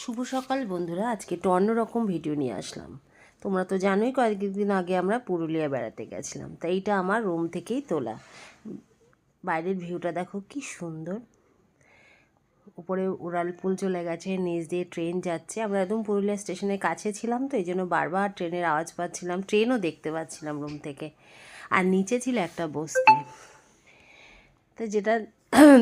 শুভ সকাল বন্ধুরা, আজকে একটু অন্যরকম ভিডিও নিয়ে আসলাম। তোমরা তো জানোই কয়েকদিন আগে আমরা পুরুলিয়া বেড়াতে গেছিলাম, তাই এটা আমার রুম থেকেই তোলা। বাইরের ভিউটা দেখো কি সুন্দর। উপরে উড়ালপুল চলে গেছে, নিচ দিয়ে ট্রেন যাচ্ছে। আমরা একদম পুরুলিয়া স্টেশনের কাছে ছিলাম, তো এই জন্য বারবার ট্রেনের আওয়াজ পাচ্ছিলাম, ট্রেনও দেখতে পাচ্ছিলাম রুম থেকে। আর নিচে ছিল একটা বস্তি। তো যেটা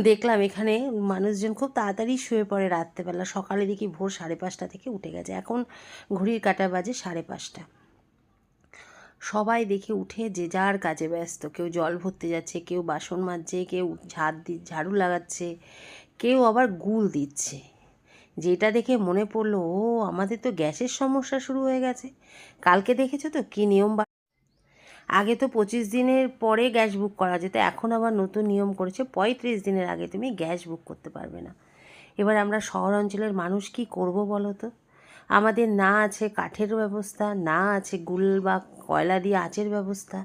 দেখলাম, এখানে মানুষজন খুব তাড়াতাড়ি শুয়ে পড়ে রাত্রেবেলা। সকালে দেখি ভোর 5:30 থেকে উঠে গেছে, এখন ঘড়ির কাঁটা বাজে 5:30। সবাই দেখে উঠে যে যার কাজে ব্যস্ত। কেউ জল ভরতে যাচ্ছে, কেউ বাসন মাজছে, কেউ ঝাড়ু লাগাচ্ছে, কেউ আবার গুল দিচ্ছে। যেটা দেখে মনে পড়লো, ও আমাদের তো গ্যাসের সমস্যা শুরু হয়ে গেছে। কালকে দেখেছো তো কী নিয়ম। আগে তো 25 দিনের পরে গ্যাস বুক করা যেত, এখন আবার নতুন নিয়ম করেছে 35 দিনের আগে তুমি গ্যাস বুক করতে পারবে না। এবার আমরা শহর অঞ্চলের মানুষ কি করব বলো তো? আমাদের না আছে কাঠের ব্যবস্থা, না আছে গুল বা কয়লা দিয়ে আঁচের ব্যবস্থা।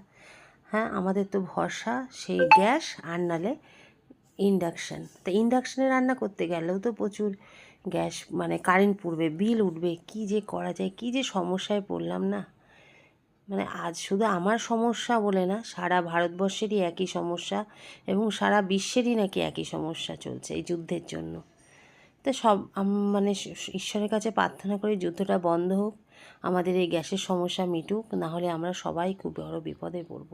হ্যাঁ, আমাদের তো ভরসা সেই গ্যাস, আর নালে ইন্ডাকশান। তা ইন্ডাকশানে রান্না করতে গেলেও তো প্রচুর গ্যাস কারেন্ট পুড়বে, বিল উঠবে। কী যে করা যায়, কী যে সমস্যায় পড়লাম না। আজ শুধু আমার সমস্যা বলে না, সারা ভারতবর্ষেরই একই সমস্যা, এবং সারা বিশ্বেরই নাকি একই সমস্যা চলছে এই যুদ্ধের জন্য। তো সব ঈশ্বরের কাছে প্রার্থনা করি যুদ্ধটা বন্ধ হোক, আমাদের এই গ্যাসের সমস্যা মিটুক, না হলে আমরা সবাই খুব বড় বিপদে পড়ব।